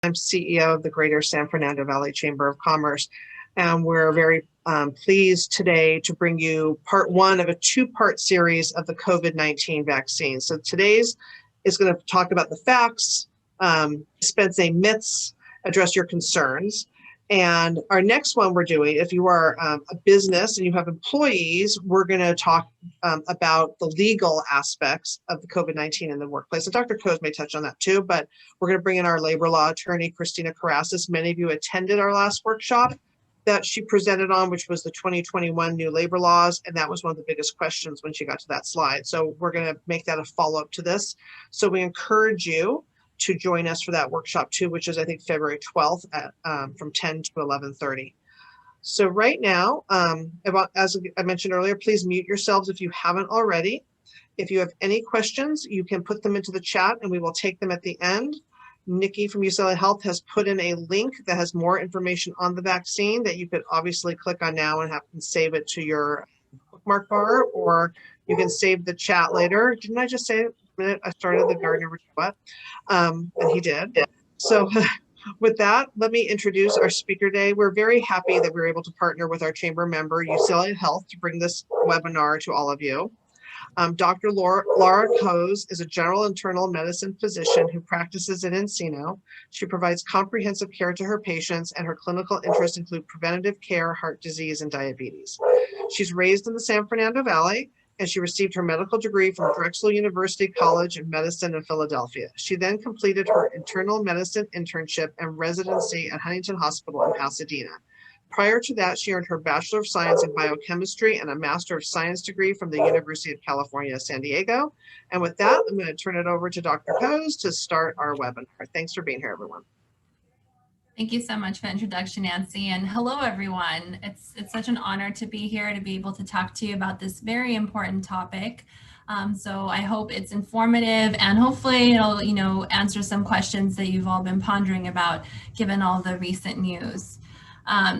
I'm CEO of the Greater San Fernando Valley Chamber of Commerce, and we're very pleased today to bring you part one of a two-part series of the COVID-19 vaccine. So today's is going to talk about the facts, dispense any myths, address your concerns. And our next one we're doing, if you are a business and you have employees, we're going to talk about the legal aspects of the COVID-19 in the workplace. And Dr. Kose may touch on that too, but we're going to bring in our labor law attorney, Christina Karasis. Many of you attended our last workshop that she presented on, which was the 2021 new labor laws. And that was one of the biggest questions when she got to that slide. So we're going to make that a follow-up to this. So we encourage you to join us for that workshop too, which is I think February 12th at, from 10 to 11:30. So right now, as I mentioned earlier, please mute yourselves if you haven't already. If you have any questions, you can put them into the chat and we will take them at the end. Nikki from UCLA Health has put in a link that has more information on the vaccine that you could obviously click on now and save it to your bookmark bar, or you can save the chat later. Didn't I just say it? I started the gardener with what? And he did. So with that, let me introduce our speaker today. We're very happy that we were able to partner with our chamber member, UCLA Health, to bring this webinar to all of you. Dr. Lara Kose is a general internal medicine physician who practices in Encino. She provides comprehensive care to her patients, and her clinical interests include preventative care, heart disease, and diabetes. She's raised in the San Fernando Valley, and she received her medical degree from Drexel University College of Medicine in Philadelphia. She then completed her internal medicine internship and residency at Huntington Hospital in Pasadena. Prior to that, she earned her Bachelor of Science in Biochemistry and a Master of Science degree from the University of California, San Diego. And with that, I'm going to turn it over to Dr. Kose to start our webinar. Thanks for being here, everyone. Thank you so much for the introduction, Nancy, and hello, everyone. It's such an honor to be here to be able to talk to you about this very important topic. So I hope it's informative and hopefully it'll, answer some questions that you've all been pondering about given all the recent news.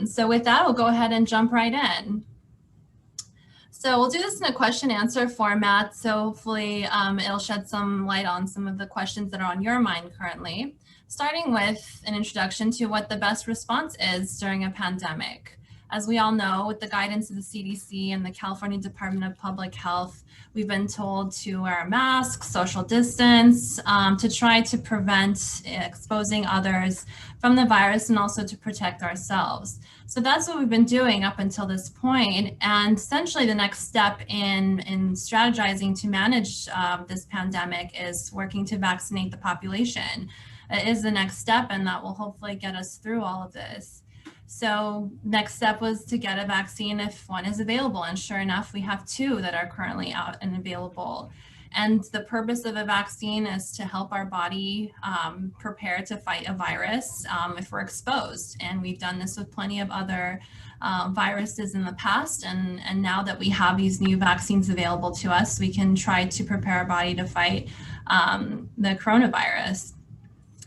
So with that, we'll go ahead and jump right in. So we'll do this in a question answer format. So hopefully it'll shed some light on some of the questions that are on your mind currently, starting with an introduction to what the best response is during a pandemic. As we all know, with the guidance of the CDC and the California Department of Public Health, we've been told to wear masks, social distance, to try to prevent exposing others from the virus and also to protect ourselves. So that's what we've been doing up until this point. And essentially the next step in strategizing to manage this pandemic is working to vaccinate the population. It is the next step, and that will hopefully get us through all of this. So next step was to get a vaccine if one is available. And sure enough, we have two that are currently out and available. And the purpose of a vaccine is to help our body prepare to fight a virus if we're exposed. And we've done this with plenty of other viruses in the past. And now that we have these new vaccines available to us, we can try to prepare our body to fight the coronavirus.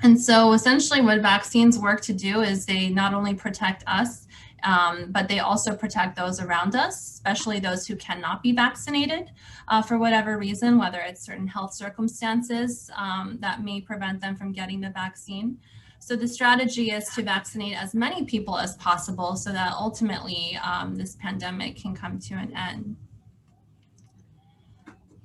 And so essentially what vaccines work to do is they not only protect us, but they also protect those around us, especially those who cannot be vaccinated for whatever reason, whether it's certain health circumstances that may prevent them from getting the vaccine. So the strategy is to vaccinate as many people as possible so that ultimately this pandemic can come to an end.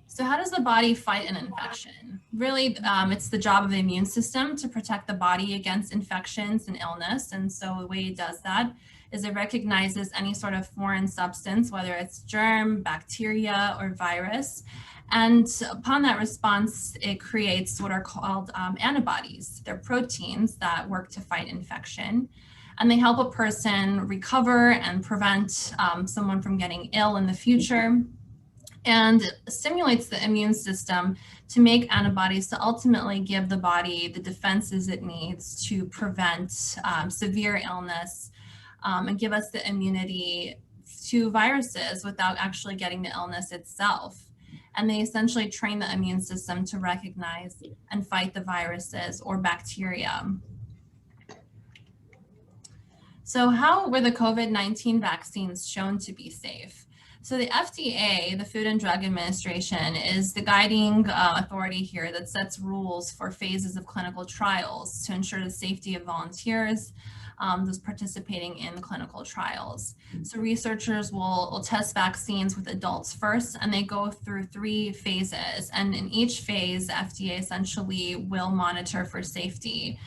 So how does the body fight an infection? Really, it's the job of the immune system to protect the body against infections and illness. And so the way it does that is it recognizes any sort of foreign substance, whether it's germ, bacteria, or virus. And upon that response, it creates what are called antibodies. They're proteins that work to fight infection. And they help a person recover and prevent someone from getting ill in the future, and stimulates the immune system to make antibodies to ultimately give the body the defenses it needs to prevent severe illness and give us the immunity to viruses without actually getting the illness itself. And they essentially train the immune system to recognize and fight the viruses or bacteria. So how were the COVID-19 vaccines shown to be safe? So the FDA, the Food and Drug Administration, is the guiding authority here that sets rules for phases of clinical trials to ensure the safety of volunteers, those participating in the clinical trials. So researchers will test vaccines with adults first, and they go through 3 phases. And in each phase, the FDA essentially will monitor for safety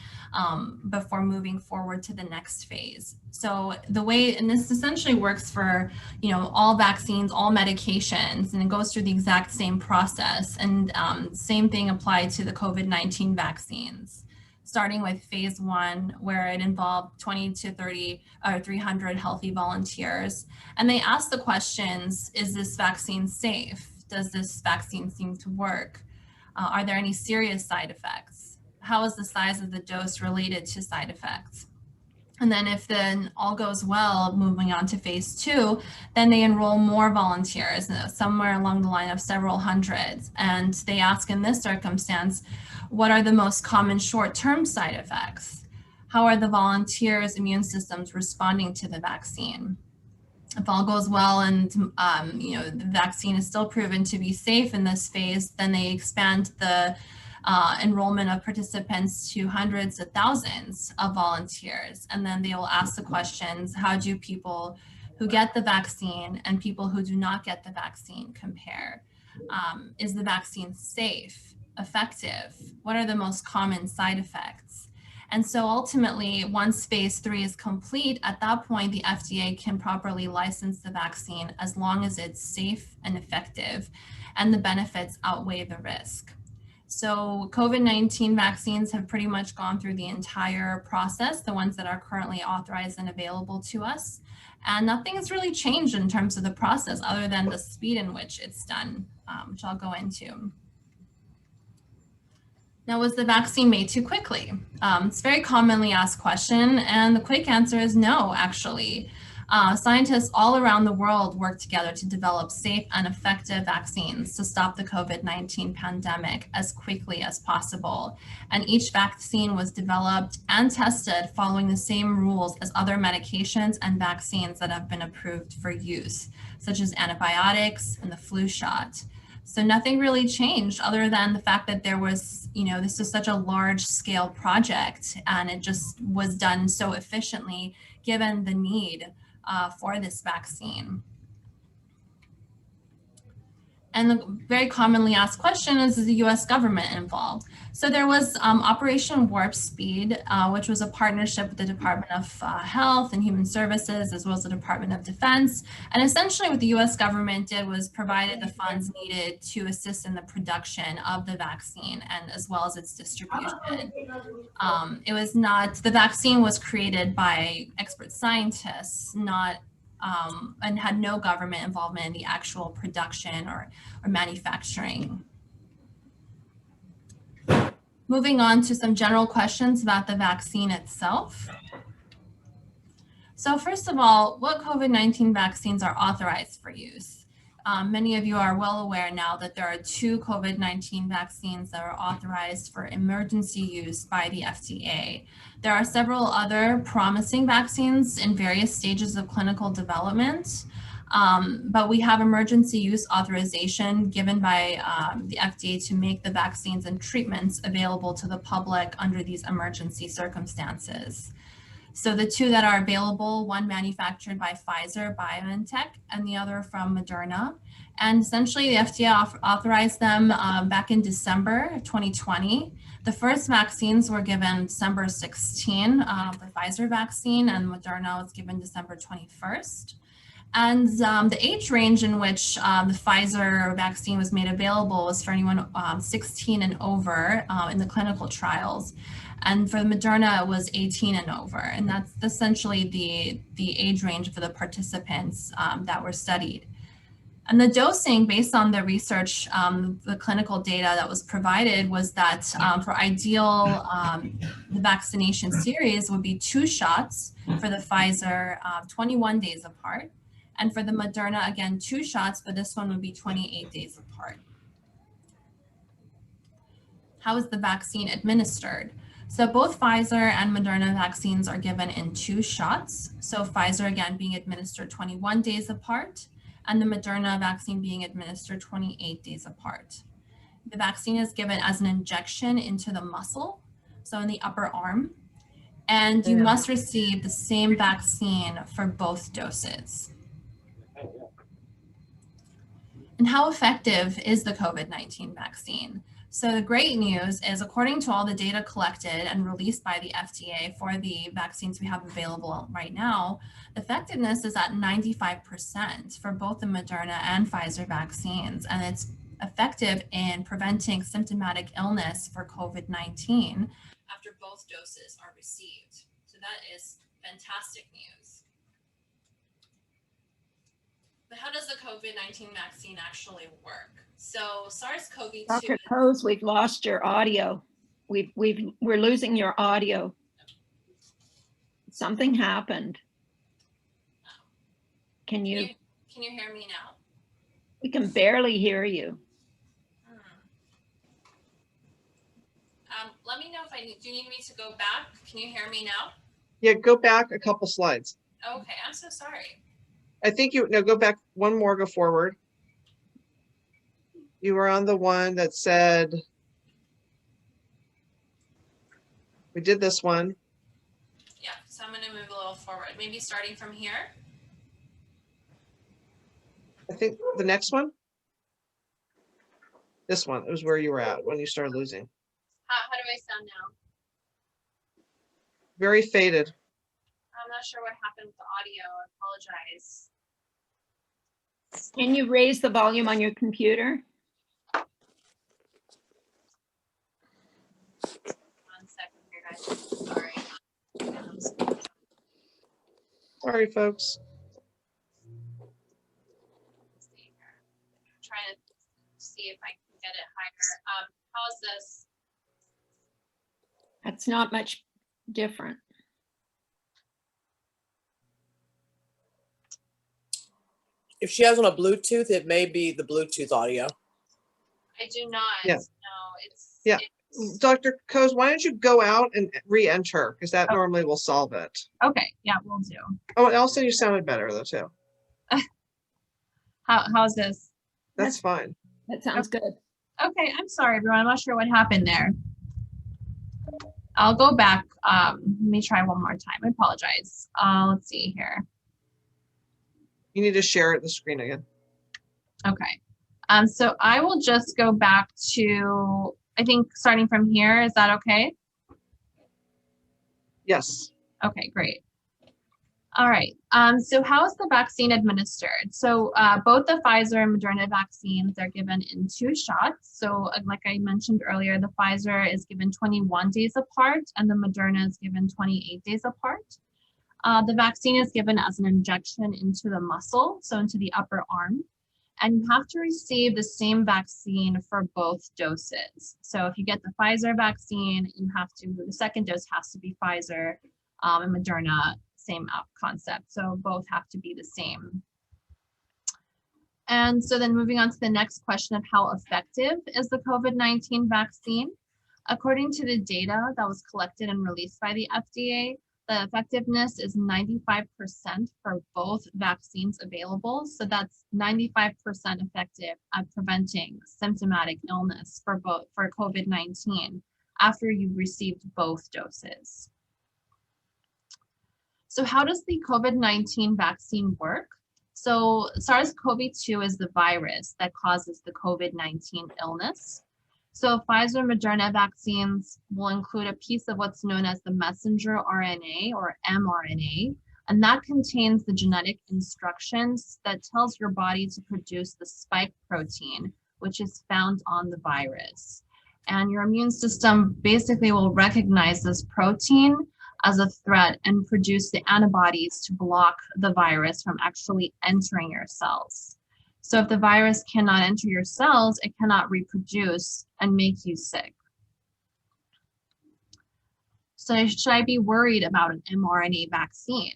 before moving forward to the next phase. So the way, and this essentially works for, all vaccines, all medications, and it goes through the exact same process. And same thing applied to the COVID-19 vaccines, starting with phase 1, where it involved 20 to 30 or 300 healthy volunteers. And they asked the questions, is this vaccine safe? Does this vaccine seem to work? Are there any serious side effects? How is the size of the dose related to side effects? And then if then all goes well, moving on to phase 2, then they enroll more volunteers, somewhere along the line of several hundreds. And they ask, in this circumstance, what are the most common short-term side effects? How are the volunteers' immune systems responding to the vaccine? If all goes well and the vaccine is still proven to be safe in this phase, then they expand the enrollment of participants to hundreds of thousands of volunteers. And then they will ask the questions, how do people who get the vaccine and people who do not get the vaccine compare? Is the vaccine safe, effective? What are the most common side effects? And so ultimately, once phase 3 is complete, at that point, the FDA can properly license the vaccine as long as it's safe and effective and the benefits outweigh the risk. So COVID-19 vaccines have pretty much gone through the entire process, the ones that are currently authorized and available to us. And nothing has really changed in terms of the process other than the speed in which it's done, which I'll go into. Now, was the vaccine made too quickly? It's a very commonly asked question, and the quick answer is no, actually. Scientists all around the world work together to develop safe and effective vaccines to stop the COVID-19 pandemic as quickly as possible. And each vaccine was developed and tested following the same rules as other medications and vaccines that have been approved for use, such as antibiotics and the flu shot. So nothing really changed other than the fact that there was, this is such a large scale project and it just was done so efficiently given the need for this vaccine. And the very commonly asked question is the US government involved? So there was Operation Warp Speed, which was a partnership with the Department of Health and Human Services, as well as the Department of Defense. And essentially what the US government did was provided the funds needed to assist in the production of the vaccine and as well as its distribution. The vaccine was created by expert scientists, not and had no government involvement in the actual production or manufacturing. Moving on to some general questions about the vaccine itself. So first of all, what COVID-19 vaccines are authorized for use? Many of you are well aware now that there are 2 COVID-19 vaccines that are authorized for emergency use by the FDA. There are several other promising vaccines in various stages of clinical development, but we have emergency use authorization given by the FDA to make the vaccines and treatments available to the public under these emergency circumstances. So the 2 that are available, one manufactured by Pfizer BioNTech and the other from Moderna. And essentially the FDA authorized them back in December 2020. The first vaccines were given December 16, the Pfizer vaccine, and Moderna was given December 21st. And the age range in which the Pfizer vaccine was made available was for anyone 16 and over in the clinical trials. And for the Moderna, it was 18 and over. And that's essentially the age range for the participants that were studied. And the dosing, based on the research, the clinical data that was provided was that for ideal, the vaccination series would be 2 shots for the Pfizer 21 days apart. And for the Moderna, again, 2 shots, but this one would be 28 days apart. How is the vaccine administered? So both Pfizer and Moderna vaccines are given in 2 shots. So Pfizer, again, being administered 21 days apart, and the Moderna vaccine being administered 28 days apart. The vaccine is given as an injection into the muscle, so in the upper arm, and you must receive the same vaccine for both doses. And how effective is the COVID-19 vaccine? So the great news is, according to all the data collected and released by the FDA for the vaccines we have available right now, the effectiveness is at 95% for both the Moderna and Pfizer vaccines, and it's effective in preventing symptomatic illness for COVID-19 after both doses are received. So that is fantastic news. But how does the COVID-19 vaccine actually work? So SARS-CoV-2. Dr. Kose, we've lost your audio. We're losing your audio. Something happened. Can you hear me now? We can barely hear you. Let me know if do you need me to go back? Can you hear me now? Yeah, go back a couple slides. Okay, I'm so sorry. I think go back one more, go forward. You were on the one that said, we did this one. Yeah, so I'm going to move a little forward, maybe starting from here. I think the next one. This one, it was where you were at when you started losing. How do I sound now? Very faded. I'm not sure what happened with the audio. I apologize. Can you raise the volume on your computer? 1 second here, guys. Sorry. Sorry, folks. I'm trying to see if I can get it higher. How's this? That's not much different. If she has on a Bluetooth, it may be the Bluetooth audio. I do not. Yeah. No, it's. Yeah. It's, Dr. Kose, why don't you go out and re-enter, because that normally will solve it. okay. Yeah, we'll do. Oh, and also you sounded better though too. How's this? That's fine. That sounds good. Okay, I'm sorry, everyone. I'm not sure what happened there. I'll go back. Let me try one more time. I apologize. Let's see here. You need to share the screen again. Okay. So I will just go back to, I think starting from here. Is that okay? Yes. Okay, great. All right. So how is the vaccine administered? So both the Pfizer and Moderna vaccines are given in 2 shots. So like I mentioned earlier, the Pfizer is given 21 days apart and the Moderna is given 28 days apart. The vaccine is given as an injection into the muscle, so into the upper arm. And you have to receive the same vaccine for both doses. So if you get the Pfizer vaccine, the second dose has to be Pfizer, and Moderna, same concept. So both have to be the same. And so then moving on to the next question of how effective is the COVID-19 vaccine? According to the data that was collected and released by the FDA, the effectiveness is 95% for both vaccines available. So that's 95% effective at preventing symptomatic illness for COVID-19 after you've received both doses. So how does the COVID-19 vaccine work? So SARS-CoV-2 is the virus that causes the COVID-19 illness. So Pfizer and Moderna vaccines will include a piece of what's known as the messenger RNA or mRNA, and that contains the genetic instructions that tells your body to produce the spike protein, which is found on the virus. And your immune system basically will recognize this protein as a threat and produce the antibodies to block the virus from actually entering your cells. So if the virus cannot enter your cells, it cannot reproduce and make you sick. So should I be worried about an mRNA vaccine?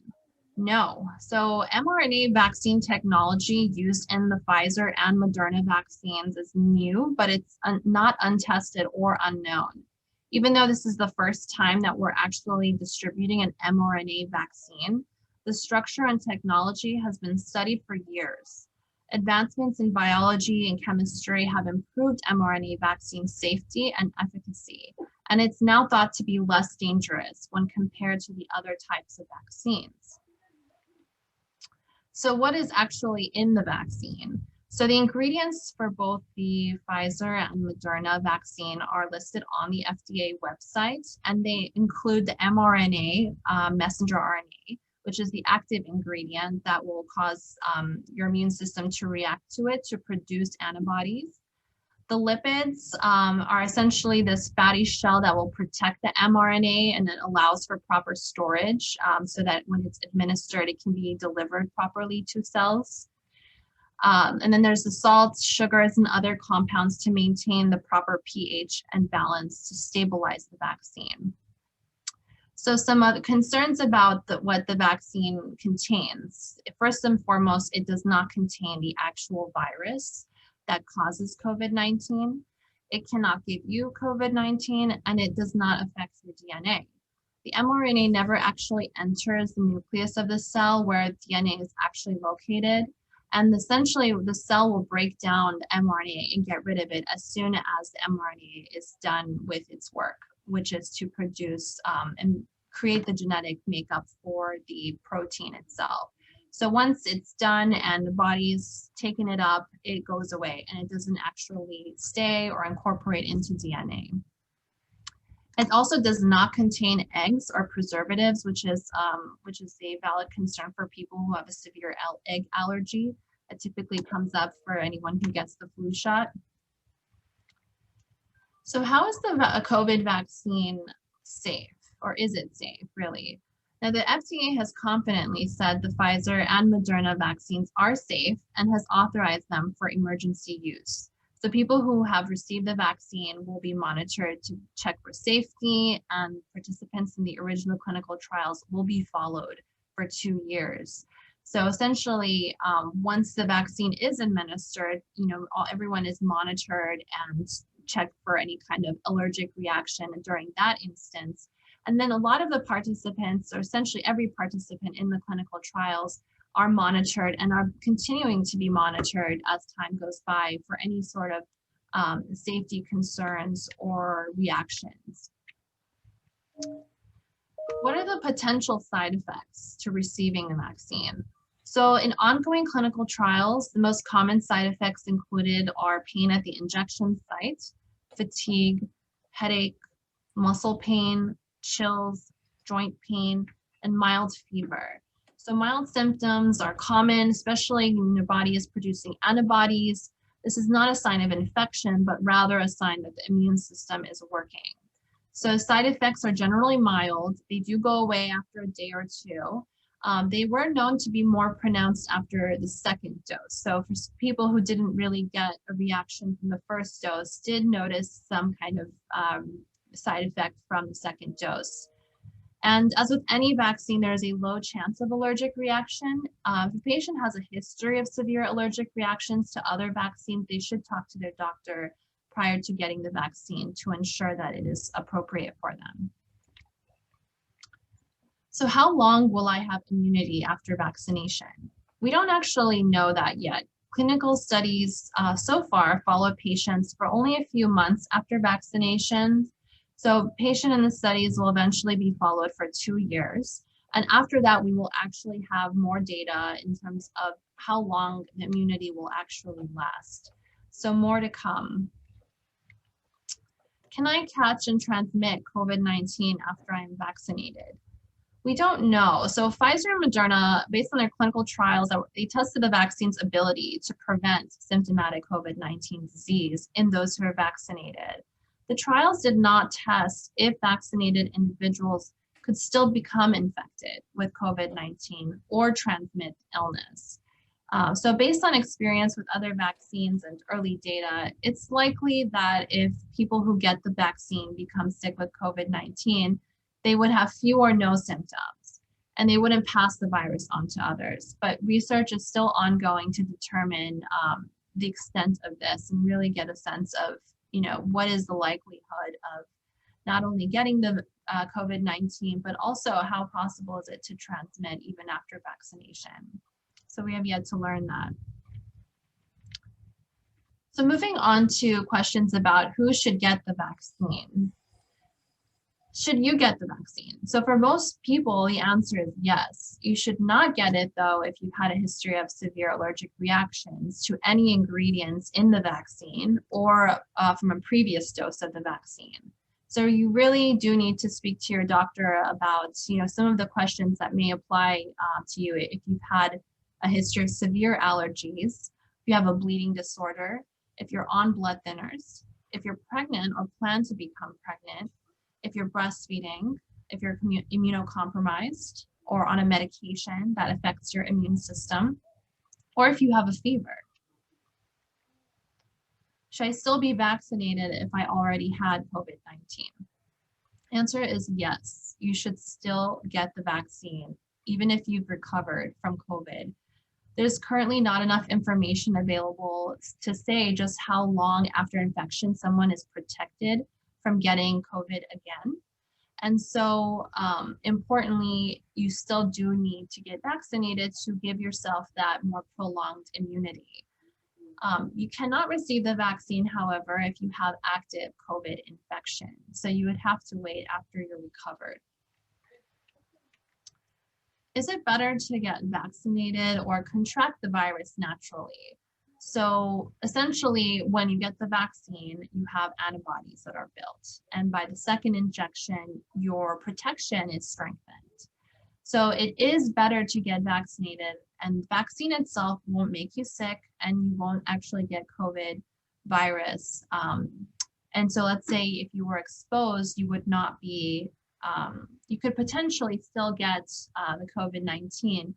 No. So mRNA vaccine technology used in the Pfizer and Moderna vaccines is new, but it's not untested or unknown. Even though this is the first time that we're actually distributing an mRNA vaccine, the structure and technology has been studied for years. Advancements in biology and chemistry have improved mRNA vaccine safety and efficacy, and it's now thought to be less dangerous when compared to the other types of vaccines. So what is actually in the vaccine? So the ingredients for both the Pfizer and Moderna vaccine are listed on the FDA website, and they include the mRNA, messenger RNA, which is the active ingredient that will cause your immune system to react to it to produce antibodies. The lipids are essentially this fatty shell that will protect the mRNA, and it allows for proper storage so that when it's administered, it can be delivered properly to cells. And then there's the salts, sugars, and other compounds to maintain the proper pH and balance to stabilize the vaccine. So some other concerns about what the vaccine contains. First and foremost, it does not contain the actual virus that causes COVID-19. It cannot give you COVID-19, and it does not affect your DNA. The mRNA never actually enters the nucleus of the cell where DNA is actually located. And essentially, the cell will break down the mRNA and get rid of it as soon as the mRNA is done with its work, which is to produce and create the genetic makeup for the protein itself. So once it's done and the body's taken it up, it goes away and it doesn't actually stay or incorporate into DNA. It also does not contain eggs or preservatives, which is a valid concern for people who have a severe egg allergy. It typically comes up for anyone who gets the flu shot. So how is the COVID vaccine safe, or is it safe, really? Now, the FDA has confidently said the Pfizer and Moderna vaccines are safe and has authorized them for emergency use. So people who have received the vaccine will be monitored to check for safety, and participants in the original clinical trials will be followed for 2 years. So essentially, once the vaccine is administered, everyone is monitored and checked for any kind of allergic reaction during that instance. And then a lot of the participants, or essentially every participant in the clinical trials, are monitored and are continuing to be monitored as time goes by for any sort of safety concerns or reactions. What are the potential side effects to receiving the vaccine? So in ongoing clinical trials, the most common side effects included are pain at the injection site, fatigue, headache, muscle pain, chills, joint pain, and mild fever. So mild symptoms are common, especially when your body is producing antibodies. This is not a sign of infection, but rather a sign that the immune system is working. So side effects are generally mild. They do go away after a day or two. They were known to be more pronounced after the second dose. So for people who didn't really get a reaction from the first dose, did notice some kind of side effect from the second dose. And as with any vaccine, there is a low chance of allergic reaction. If a patient has a history of severe allergic reactions to other vaccines, they should talk to their doctor prior to getting the vaccine to ensure that it is appropriate for them. So how long will I have immunity after vaccination? We don't actually know that yet. Clinical studies so far follow patients for only a few months after vaccination. So patient in the studies will eventually be followed for 2 years. And after that, we will actually have more data in terms of how long the immunity will actually last. So more to come. Can I catch and transmit COVID-19 after I'm vaccinated? We don't know. So Pfizer and Moderna, based on their clinical trials, they tested the vaccine's ability to prevent symptomatic COVID-19 disease in those who are vaccinated. The trials did not test if vaccinated individuals could still become infected with COVID-19 or transmit illness. So based on experience with other vaccines and early data, it's likely that if people who get the vaccine become sick with COVID-19, they would have few or no symptoms, and they wouldn't pass the virus on to others. But research is still ongoing to determine the extent of this and really get a sense of, what is the likelihood of not only getting the COVID-19, but also how possible is it to transmit even after vaccination. So we have yet to learn that. So moving on to questions about who should get the vaccine. Should you get the vaccine? So for most people, the answer is yes. You should not get it though if you've had a history of severe allergic reactions to any ingredients in the vaccine or from a previous dose of the vaccine. So you really do need to speak to your doctor about, some of the questions that may apply to you if you've had a history of severe allergies, if you have a bleeding disorder, if you're on blood thinners, if you're pregnant or plan to become pregnant, if you're breastfeeding, if you're immunocompromised or on a medication that affects your immune system, or if you have a fever. Should I still be vaccinated if I already had COVID-19? Answer is yes, you should still get the vaccine, even if you've recovered from COVID. There's currently not enough information available to say just how long after infection someone is protected from getting COVID again. And so importantly, you still do need to get vaccinated to give yourself that more prolonged immunity. You cannot receive the vaccine, however, if you have active COVID infection. So you would have to wait after you're recovered. Is it better to get vaccinated or contract the virus naturally? So essentially, when you get the vaccine, you have antibodies that are built. And by the second injection, your protection is strengthened. So it is better to get vaccinated, and the vaccine itself won't make you sick and you won't actually get COVID virus. And so let's say if you were exposed, you would not be, you could potentially still get the COVID-19,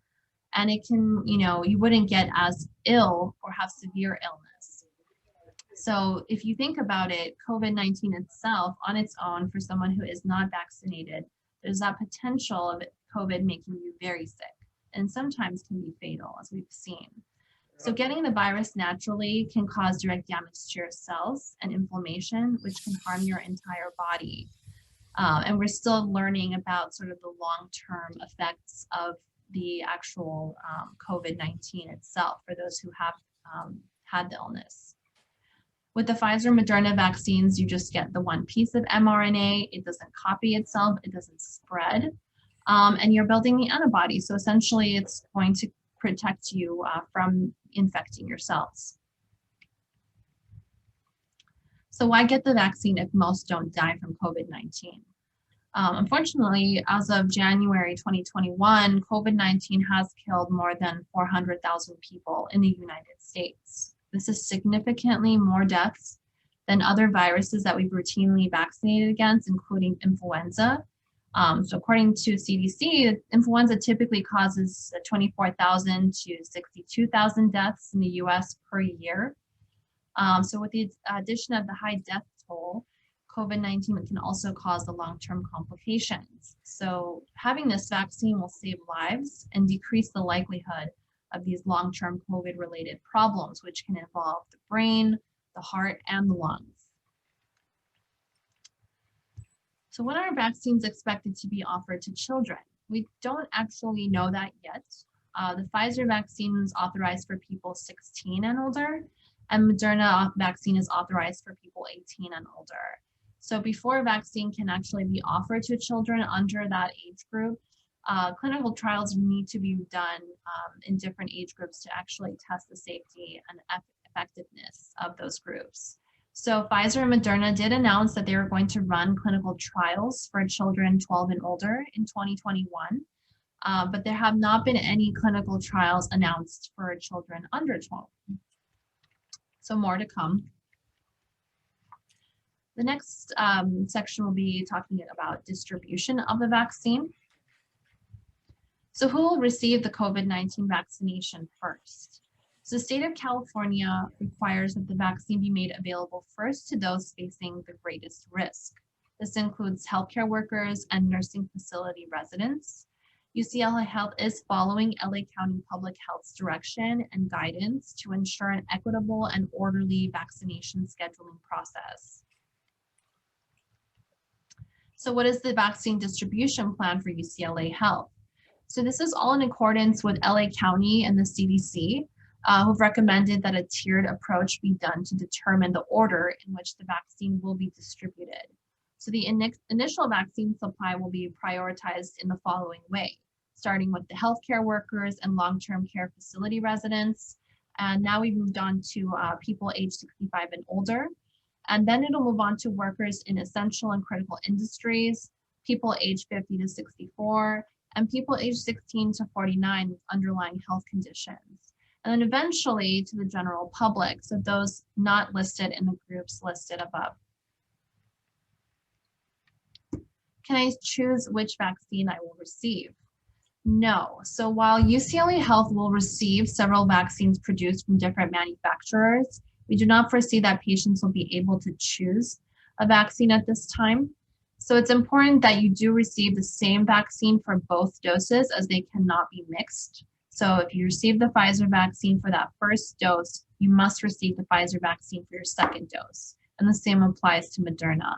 and it can, you wouldn't get as ill or have severe illness. So if you think about it, COVID-19 itself on its own for someone who is not vaccinated, there's that potential of COVID making you very sick and sometimes can be fatal, as we've seen. So getting the virus naturally can cause direct damage to your cells and inflammation, which can harm your entire body. And we're still learning about sort of the long-term effects of the actual COVID-19 itself for those who have had the illness. With the Pfizer and Moderna vaccines, you just get the one piece of mRNA. It doesn't copy itself, it doesn't spread, and you're building the antibody. So essentially, it's going to protect you from infecting your cells. So why get the vaccine if most don't die from COVID-19? Unfortunately, as of January 2021, COVID-19 has killed more than 400,000 people in the United States. This is significantly more deaths than other viruses that we've routinely vaccinated against, including influenza. So according to CDC, influenza typically causes 24,000 to 62,000 deaths in the US per year. So with the addition of the high death toll, COVID-19 can also cause the long-term complications. So having this vaccine will save lives and decrease the likelihood of these long-term COVID-related problems, which can involve the brain, the heart, and the lungs. So when are vaccines expected to be offered to children? We don't actually know that yet. The Pfizer vaccine is authorized for people 16 and older, and Moderna vaccine is authorized for people 18 and older. So before a vaccine can actually be offered to children under that age group, clinical trials need to be done in different age groups to actually test the safety and effectiveness of those groups. So Pfizer and Moderna did announce that they were going to run clinical trials for children 12 and older in 2021, but there have not been any clinical trials announced for children under 12. So more to come. The next section will be talking about distribution of the vaccine. So who will receive the COVID-19 vaccination first? So the state of California requires that the vaccine be made available first to those facing the greatest risk. This includes healthcare workers and nursing facility residents. UCLA Health is following LA County Public Health's direction and guidance to ensure an equitable and orderly vaccination scheduling process. So what is the vaccine distribution plan for UCLA Health? So this is all in accordance with LA County and the CDC. who've recommended that a tiered approach be done to determine the order in which the vaccine will be distributed. So the initial vaccine supply will be prioritized in the following way, starting with the healthcare workers and long-term care facility residents. And now we've moved on to people age 65 and older. And then it'll move on to workers in essential and critical industries, people age 50 to 64, and people age 16 to 49 with underlying health conditions. And then eventually to the general public, so those not listed in the groups listed above. Can I choose which vaccine I will receive? No. So while UCLA Health will receive several vaccines produced from different manufacturers, we do not foresee that patients will be able to choose a vaccine at this time. So it's important that you do receive the same vaccine for both doses, as they cannot be mixed. So if you receive the Pfizer vaccine for that first dose, you must receive the Pfizer vaccine for your second dose. And the same applies to Moderna.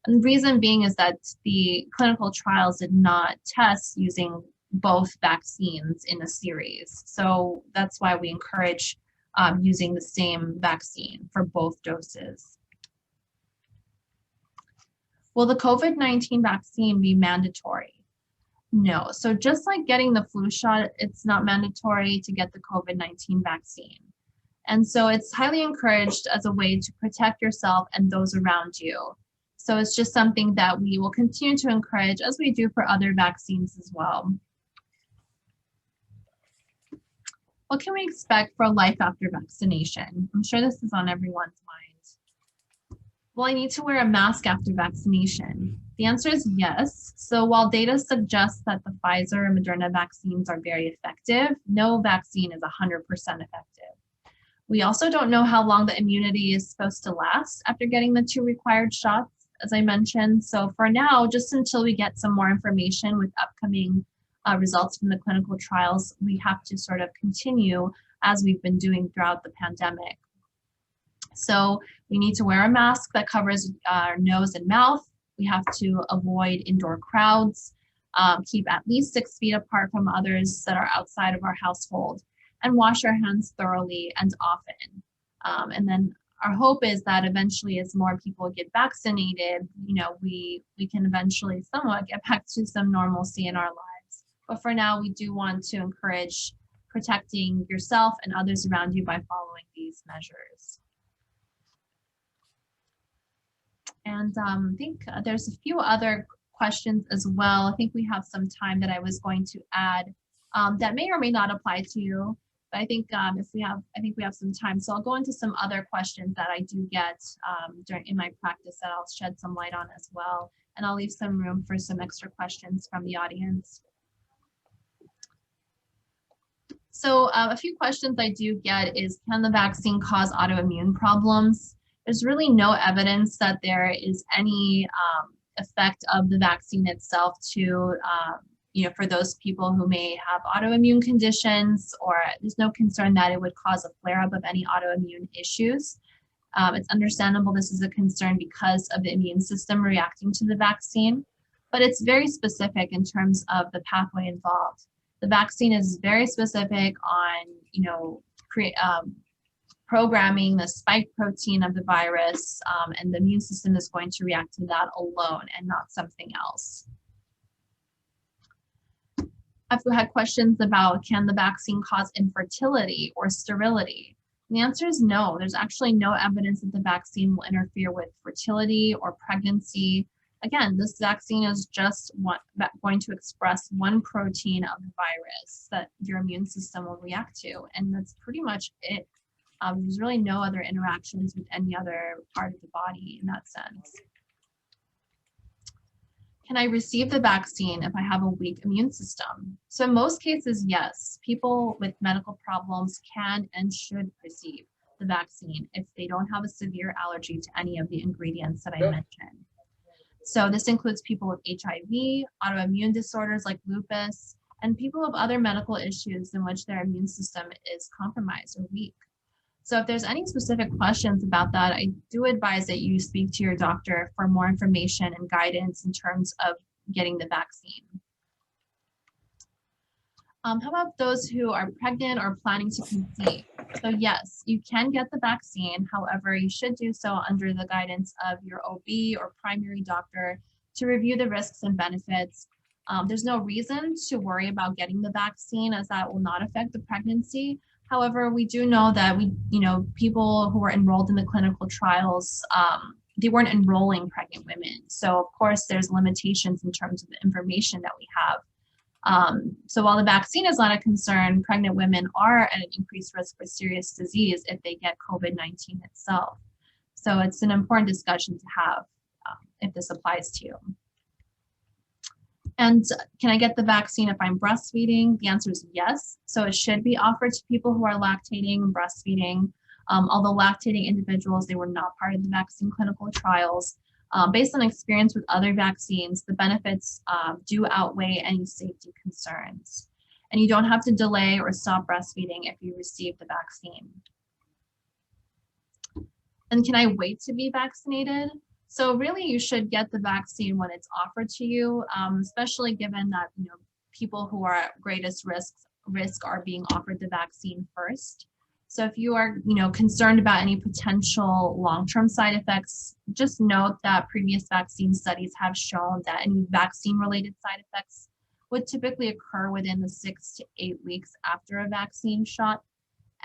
And the reason being is that the clinical trials did not test using both vaccines in a series. So that's why we encourage using the same vaccine for both doses. Will the COVID-19 vaccine be mandatory? No. So just like getting the flu shot, it's not mandatory to get the COVID-19 vaccine. And so it's highly encouraged as a way to protect yourself and those around you. So it's just something that we will continue to encourage, as we do for other vaccines as well. What can we expect for life after vaccination? I'm sure this is on everyone's mind. Will I need to wear a mask after vaccination? The answer is yes. So while data suggests that the Pfizer and Moderna vaccines are very effective, no vaccine is 100% effective. We also don't know how long the immunity is supposed to last after getting the 2 required shots, as I mentioned. So for now, just until we get some more information with upcoming results from the clinical trials, we have to sort of continue as we've been doing throughout the pandemic. So we need to wear a mask that covers our nose and mouth. We have to avoid indoor crowds, keep at least 6 feet apart from others that are outside of our household, and wash our hands thoroughly and often. And then our hope is that eventually, as more people get vaccinated, we can eventually somewhat get back to some normalcy in our lives. But for now, we do want to encourage protecting yourself and others around you by following these measures. And I think there's a few other questions as well. I think we have some time that I was going to add that may or may not apply to you. But I think I think we have some time. So I'll go into some other questions that I do get in my practice that I'll shed some light on as well. And I'll leave some room for some extra questions from the audience. So a few questions I do get is, can the vaccine cause autoimmune problems? There's really no evidence that there is any effect of the vaccine itself to, for those people who may have autoimmune conditions, or there's no concern that it would cause a flare-up of any autoimmune issues. It's understandable this is a concern because of the immune system reacting to the vaccine, but it's very specific in terms of the pathway involved. The vaccine is very specific on, programming the spike protein of the virus, and the immune system is going to react to that alone and not something else. I've had questions about, can the vaccine cause infertility or sterility? And the answer is no. There's actually no evidence that the vaccine will interfere with fertility or pregnancy. Again, this vaccine is just going to express one protein of the virus that your immune system will react to, and that's pretty much it. There's really no other interactions with any other part of the body in that sense. Can I receive the vaccine if I have a weak immune system? So in most cases, yes. People with medical problems can and should receive the vaccine if they don't have a severe allergy to any of the ingredients that I mentioned. So this includes people with HIV, autoimmune disorders like lupus, and people with other medical issues in which their immune system is compromised or weak. So if there's any specific questions about that, I do advise that you speak to your doctor for more information and guidance in terms of getting the vaccine. How about those who are pregnant or planning to conceive? So yes, you can get the vaccine. However, you should do so under the guidance of your OB or primary doctor to review the risks and benefits. There's no reason to worry about getting the vaccine, as that will not affect the pregnancy. However, we do know that people who were enrolled in the clinical trials, they weren't enrolling pregnant women. So of course there's limitations in terms of the information that we have. So while the vaccine is not a concern, pregnant women are at an increased risk for serious disease if they get COVID-19 itself. So it's an important discussion to have if this applies to you. And can I get the vaccine if I'm breastfeeding? The answer is yes. So it should be offered to people who are lactating and breastfeeding. Although lactating individuals, they were not part of the vaccine clinical trials. Based on experience with other vaccines, the benefits do outweigh any safety concerns. And you don't have to delay or stop breastfeeding if you receive the vaccine. And can I wait to be vaccinated? So really, you should get the vaccine when it's offered to you, especially given that people who are at greatest risk are being offered the vaccine first. So if you are concerned about any potential long-term side effects, just note that previous vaccine studies have shown that any vaccine-related side effects would typically occur within the 6 to 8 weeks after a vaccine shot.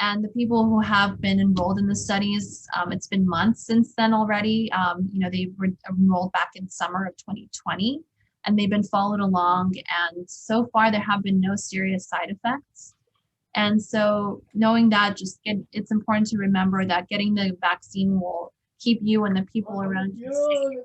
And the people who have been enrolled in the studies, it's been months since then already. They were enrolled back in summer of 2020, and they've been followed along. And so far, there have been no serious side effects. And so knowing that, it's important to remember that getting the vaccine will keep you and the people around you safe.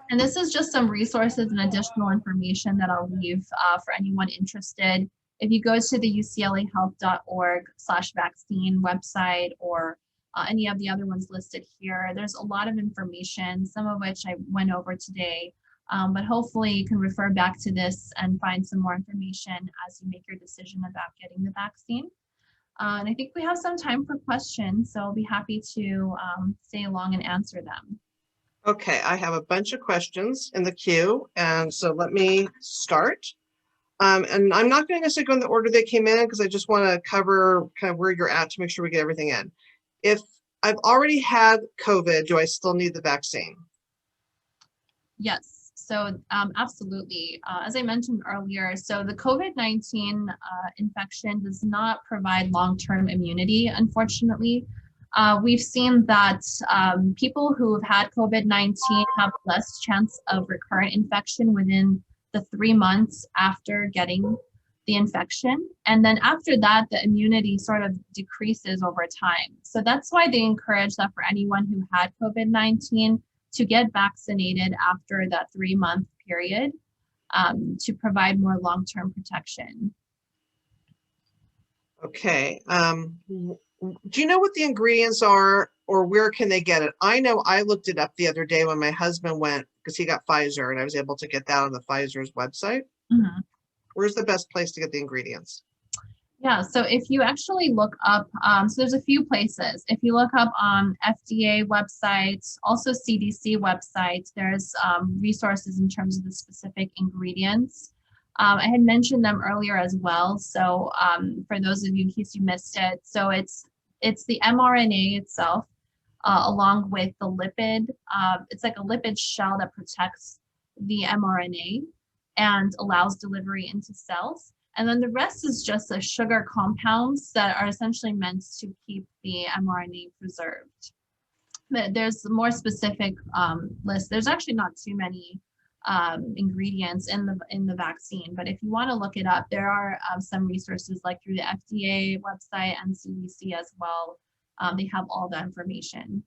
And this is just some resources and additional information that I'll leave for anyone interested. If you go to the uclahealth.org/vaccine website or any of the other ones listed here, there's a lot of information, some of which I went over today. But hopefully you can refer back to this and find some more information as you make your decision about getting the vaccine. And I think we have some time for questions, so I'll be happy to stay along and answer them. Okay, I have a bunch of questions in the queue, and so let me start. And I'm not going to necessarily go in the order they came in because I just want to cover kind of where you're at to make sure we get everything in. If I've already had COVID, do I still need the vaccine? Yes, so absolutely. As I mentioned earlier, so the COVID-19 infection does not provide long-term immunity, unfortunately. We've seen that people who have had COVID-19 have less chance of recurrent infection within the 3 months after getting the infection. And then after that, the immunity sort of decreases over time. So that's why they encourage that for anyone who had COVID-19 to get vaccinated after that 3-month period to provide more long-term protection. Okay. Do you know what the ingredients are or where can they get it? I know I looked it up the other day when my husband went because he got Pfizer and I was able to get that on the Pfizer's website. Mm-hmm. Where's the best place to get the ingredients? Yeah, so if you actually look up, so there's a few places. If you look up on FDA websites, also CDC websites, there's resources in terms of the specific ingredients. I had mentioned them earlier as well. So for those of you in case you missed it, so it's the mRNA itself, along with the lipid. It's like a lipid shell that protects the mRNA and allows delivery into cells. And then the rest is just the sugar compounds that are essentially meant to keep the mRNA preserved. But there's a more specific list. There's actually not too many ingredients in the vaccine, but if you want to look it up, there are some resources like through the FDA website and CDC as well. They have all the information.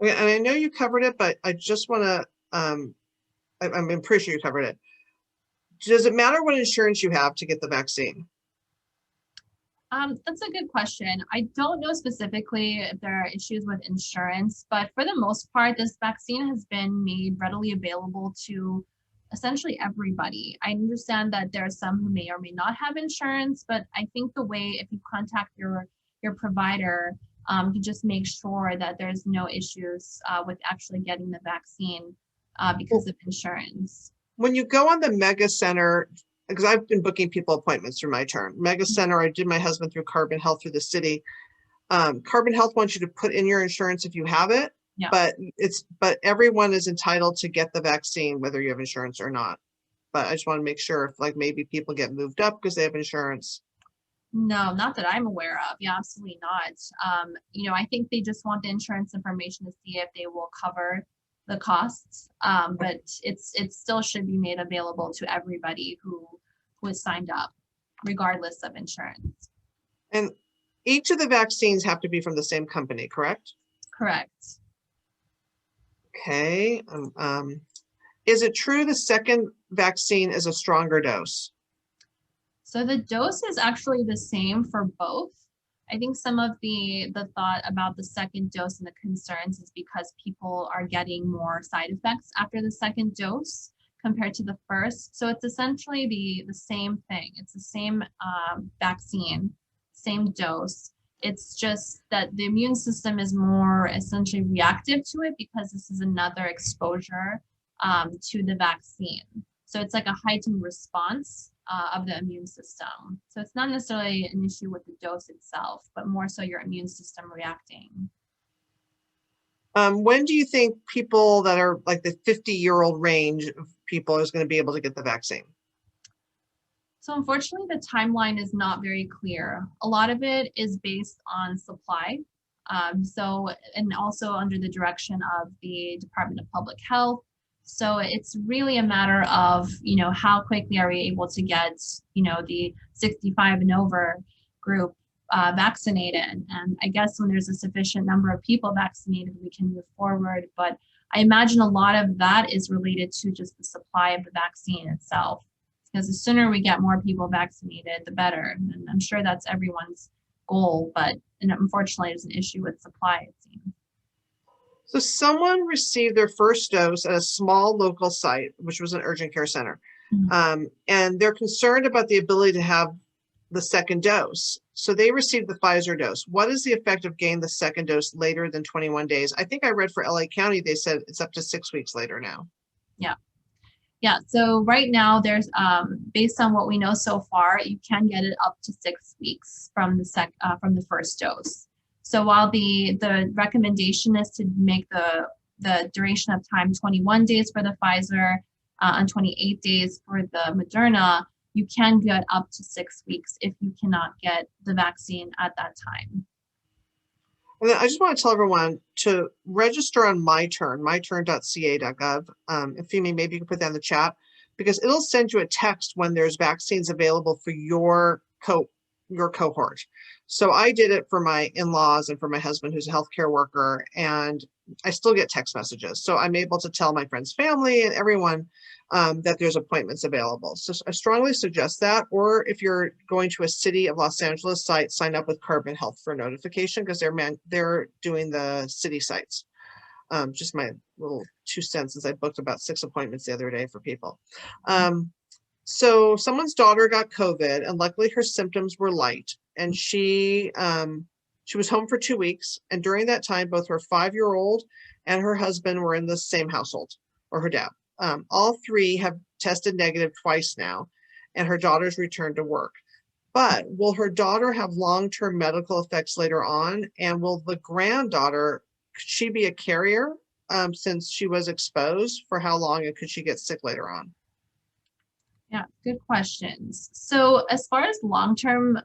And I know you covered it, but I just want to, I'm pretty sure you covered it. Does it matter what insurance you have to get the vaccine? That's a good question. I don't know specifically if there are issues with insurance, but for the most part, this vaccine has been made readily available to essentially everybody. I understand that there are some who may or may not have insurance, but I think the way, if you contact your provider, you just make sure that there's no issues with actually getting the vaccine because of insurance. When you go on the Mega Center because I've been booking people appointments through my turn. Mega Center, I did my husband through Carbon Health through the city. Carbon Health wants you to put in your insurance if you have it, Yeah. but everyone is entitled to get the vaccine, whether you have insurance or not. But I just want to make sure if like maybe people get moved up because they have insurance. No, not that I'm aware of. Yeah, absolutely not. I think they just want the insurance information to see if they will cover the costs. But it still should be made available to everybody who is signed up, regardless of insurance. And each of the vaccines have to be from the same company, correct? Correct. Okay. Is it true the second vaccine is a stronger dose? So the dose is actually the same for both. I think some of the thought about the second dose and the concerns is because people are getting more side effects after the second dose compared to the first. So it's essentially the same thing. It's the same vaccine, same dose. It's just that the immune system is more essentially reactive to it because this is another exposure to the vaccine. So it's like a heightened response of the immune system. So it's not necessarily an issue with the dose itself, but more so your immune system reacting. When do you think people that are like the 50-year-old range of people is going to be able to get the vaccine? So unfortunately, the timeline is not very clear. A lot of it is based on supply. And also under the direction of the Department of Public Health. So it's really a matter of, how quickly are we able to get, the 65 and over group vaccinated. And I guess when there's a sufficient number of people vaccinated, we can move forward. But I imagine a lot of that is related to just the supply of the vaccine itself. Because the sooner we get more people vaccinated, the better. And I'm sure that's everyone's goal, but unfortunately, there's an issue with supply, it seems. So someone received their first dose at a small local site, which was an urgent care center. Mm-hmm. And they're concerned about the ability to have the second dose. So they received the Pfizer dose. What is the effect of getting the second dose later than 21 days? I think I read for LA County, they said it's up to 6 weeks later now. Yeah, so right now there's, based on what we know so far, you can get it up to 6 weeks from the first dose. So while the recommendation is to make the duration of time 21 days for the Pfizer and 28 days for the Moderna, you can get up to 6 weeks if you cannot get the vaccine at that time. And then I just want to tell everyone to register on myturn.ca.gov. And Femi, maybe you can put that in the chat because it'll send you a text when there's vaccines available for your cohort. So I did it for my in-laws and for my husband, who's a healthcare worker, and I still get text messages. So I'm able to tell my friends' family and everyone that there's appointments available. So I strongly suggest that, or if you're going to a City of Los Angeles site, sign up with Carbon Health for notification because they're doing the city sites. Just my little 2 cents, as I booked about 6 appointments the other day for people. So someone's daughter got COVID, and luckily her symptoms were light, and she was home for 2 weeks. And during that time, both her 5-year-old and her husband were in the same household, or her dad. All 3 have tested negative twice now, and her daughter's returned to work. But will her daughter have long-term medical effects later on? And will the granddaughter, could she be a carrier since she was exposed? For how long, and could she get sick later on? Yeah, good questions. So as far as long-term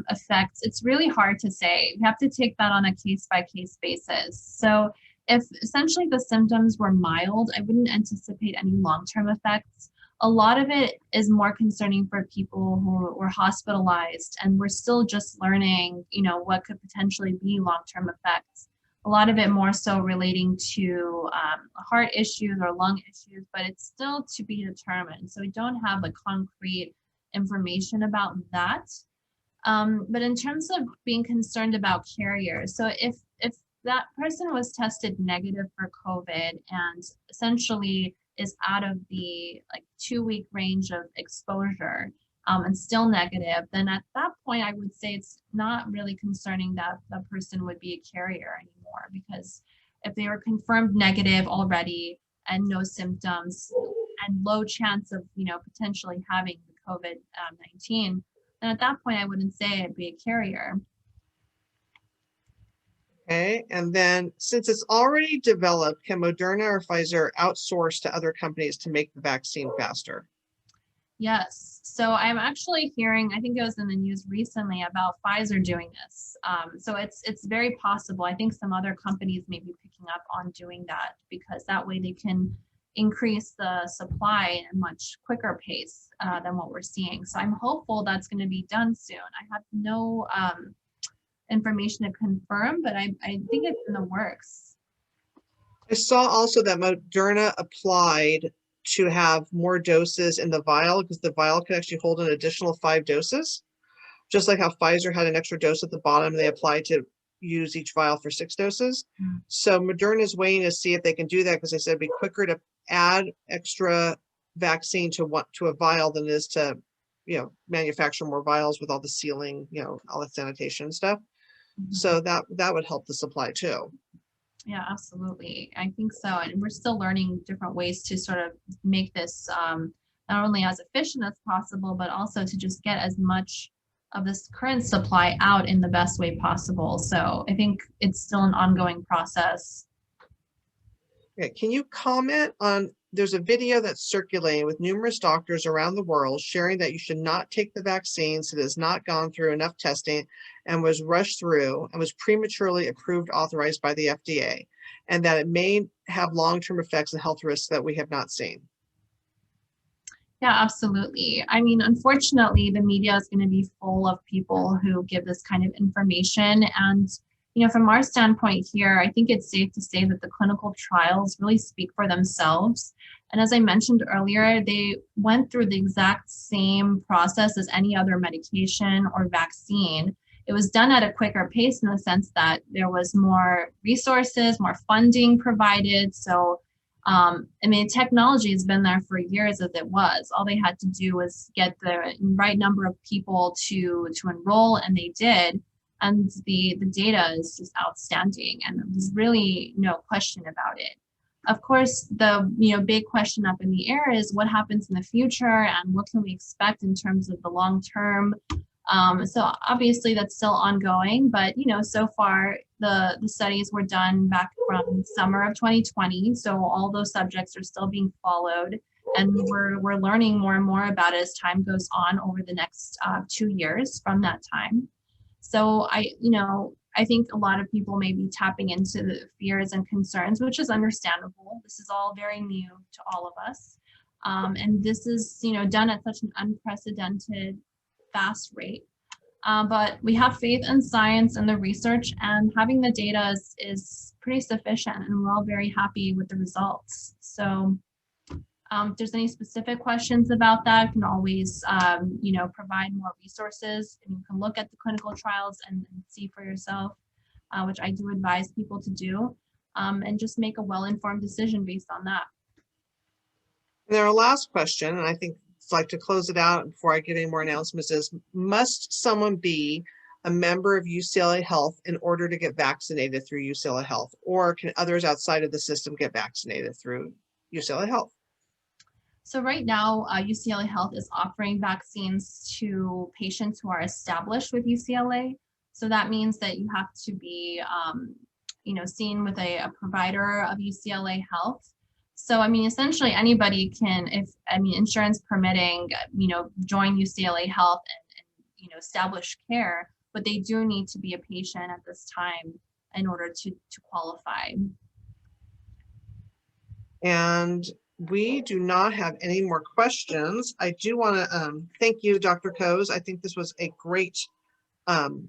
effects, it's really hard to say. We have to take that on a case-by-case basis. So if essentially the symptoms were mild, I wouldn't anticipate any long-term effects. A lot of it is more concerning for people who were hospitalized, and we're still just learning, what could potentially be long-term effects. A lot of it more so relating to heart issues or lung issues, but it's still to be determined. So we don't have a concrete information about that. But in terms of being concerned about carriers, so if that person was tested negative for COVID and essentially is out of the 2-week range of exposure and still negative, then at that point, I would say it's not really concerning that the person would be a carrier anymore, because if they were confirmed negative already and no symptoms and low chance of, potentially having the COVID-19, then at that point, I wouldn't say I'd be a carrier. Okay, and then since it's already developed, can Moderna or Pfizer outsource to other companies to make the vaccine faster? Yes. So I'm actually hearing, I think it was in the news recently about Pfizer doing this. So it's very possible. I think some other companies may be picking up on doing that because that way they can increase the supply at a much quicker pace than what we're seeing. So I'm hopeful that's going to be done soon. I have no information to confirm, but I think it's in the works. I saw also that Moderna applied to have more doses in the vial because the vial can actually hold an additional 5 doses. Just like how Pfizer had an extra dose at the bottom, they applied to use each vial for 6 doses. So Moderna is waiting to see if they can do that because they said it'd be quicker to add extra vaccine to a vial than it is to, manufacture more vials with all the sealing, all the sanitation stuff. So that would help the supply too. Yeah, absolutely. I think so. And we're still learning different ways to sort of make this not only as efficient as possible, but also to just get as much of this current supply out in the best way possible. So I think it's still an ongoing process. Okay, can you comment on, there's a video that's circulating with numerous doctors around the world sharing that you should not take the vaccines. It has not gone through enough testing and was rushed through and was prematurely approved, authorized by the FDA, and that it may have long-term effects and health risks that we have not seen. Yeah, absolutely. I mean, unfortunately, the media is going to be full of people who give this kind of information. And, from our standpoint here, I think it's safe to say that the clinical trials really speak for themselves. And as I mentioned earlier, they went through the exact same process as any other medication or vaccine. It was done at a quicker pace in the sense that there was more resources, more funding provided. So technology has been there for years as it was. All they had to do was get the right number of people to enroll, and they did. And the data is just outstanding, and there's really no question about it. Of course, the big question up in the air is what happens in the future and what can we expect in terms of the long term. So obviously that's still ongoing, but so far the studies were done back from summer of 2020. So all those subjects are still being followed, and we're learning more and more about it as time goes on over the next 2 years from that time. So I think a lot of people may be tapping into the fears and concerns, which is understandable. This is all very new to all of us. And this is, done at such an unprecedented fast rate. But we have faith in science and the research, and having the data is pretty sufficient, and we're all very happy with the results. So if there's any specific questions about that, you can always, provide more resources, and you can look at the clinical trials and see for yourself, which I do advise people to do, and just make a well-informed decision based on that. And our last question, and I think it's like to close it out before I get any more announcements, is must someone be a member of UCLA Health in order to get vaccinated through UCLA Health, or can others outside of the system get vaccinated through UCLA Health? So right now, UCLA Health is offering vaccines to patients who are established with UCLA. So that means that you have to be, seen with a provider of UCLA Health. So, essentially anybody can, insurance permitting, join UCLA Health and establish care, but they do need to be a patient at this time in order to qualify. And we do not have any more questions. I do want to thank you, Dr. Kose. I think this was a great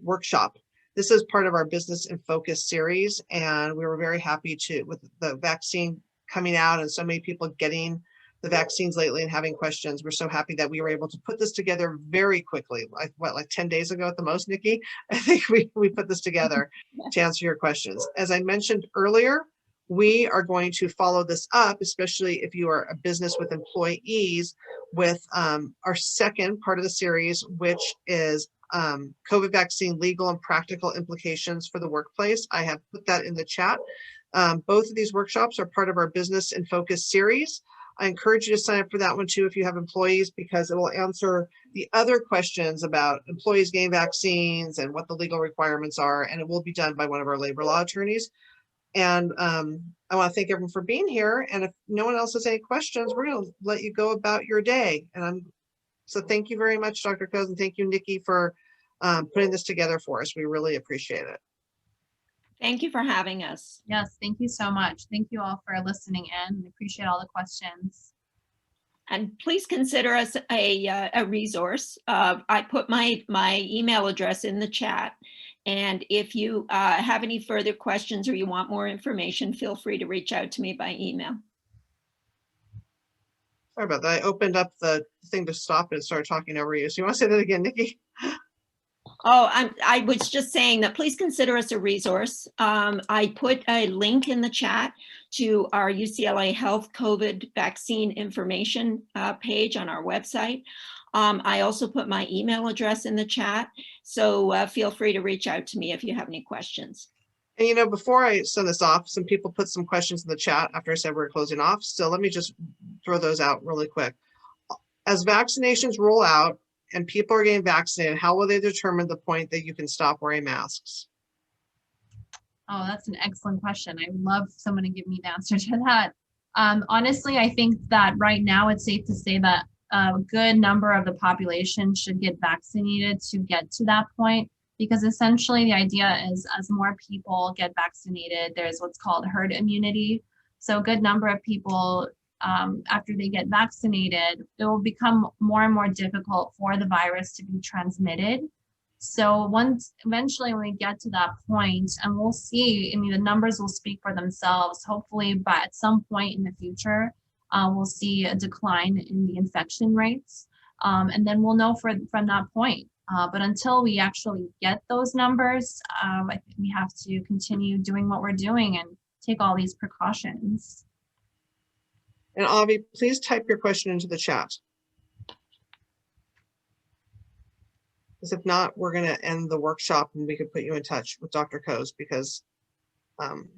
workshop. This is part of our Business in Focus series, and we were very happy with the vaccine coming out and so many people getting the vaccines lately and having questions. We're so happy that we were able to put this together very quickly. Like 10 days ago at the most, Nikki? I think we put this together to answer your questions. As I mentioned earlier, we are going to follow this up, especially if you are a business with employees, with our second part of the series, which is COVID vaccine legal and practical implications for the workplace. I have put that in the chat. Both of these workshops are part of our Business in Focus series. I encourage you to sign up for that one too if you have employees, because it will answer the other questions about employees getting vaccines and what the legal requirements are, and it will be done by one of our labor law attorneys. And I want to thank everyone for being here. And if no one else has any questions, we're going to let you go about your day. So thank you very much, Dr. Kose, and thank you, Nikki, for putting this together for us. We really appreciate it. Thank you for having us. Yes, thank you so much. Thank you all for listening in. We appreciate all the questions. And please consider us a resource. I put my email address in the chat. And if you have any further questions or you want more information, feel free to reach out to me by email. Sorry about that. I opened up the thing to stop and started talking over you. So you want to say that again, Nikki? Oh, I was just saying that please consider us a resource. I put a link in the chat to our UCLA Health COVID vaccine information page on our website. I also put my email address in the chat, so feel free to reach out to me if you have any questions. And you know, before I send this off, some people put some questions in the chat after I said we're closing off. So let me just throw those out really quick. As vaccinations roll out and people are getting vaccinated, how will they determine the point that you can stop wearing masks? Oh, that's an excellent question. I would love someone to give me the answer to that. Honestly, I think that right now it's safe to say that a good number of the population should get vaccinated to get to that point, because essentially the idea is as more people get vaccinated, there's what's called herd immunity. So a good number of people, after they get vaccinated, it will become more and more difficult for the virus to be transmitted. So once eventually when we get to that point, and we'll see, I mean, the numbers will speak for themselves, hopefully, but at some point in the future, we'll see a decline in the infection rates. And then we'll know from that point. But until we actually get those numbers, I think we have to continue doing what we're doing and take all these precautions. And Avi, please type your question into the chat. Because if not, we're going to end the workshop and we can put you in touch with Dr. Kose, because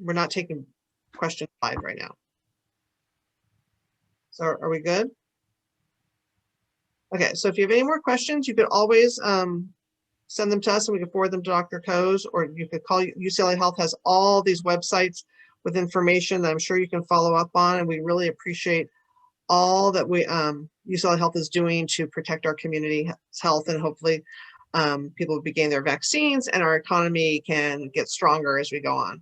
we're not taking questions live right now. So are we good? Okay, so if you have any more questions, you could always send them to us and we can forward them to Dr. Kose, or you could call UCLA Health has all these websites with information that I'm sure you can follow up on, and we really appreciate all that UCLA Health is doing to protect our community's health, and hopefully people will be getting their vaccines and our economy can get stronger as we go on.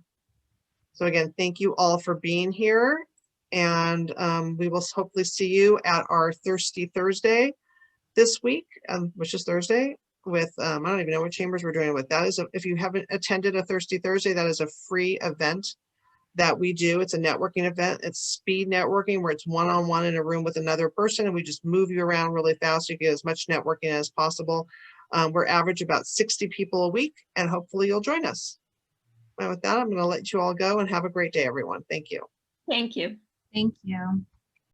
So again, thank you all for being here, and we will hopefully see you at our Thirsty Thursday this week, which is Thursday, with I don't even know what chambers we're doing it with. That is, if you haven't attended a Thirsty Thursday, that is a free event that we do. It's a networking event. It's speed networking, where it's one-on-one in a room with another person, and we just move you around really fast so you get as much networking as possible. We're average about 60 people a week, and hopefully you'll join us. And with that, I'm going to let you all go, and have a great day, everyone. Thank you. Thank you. Thank you.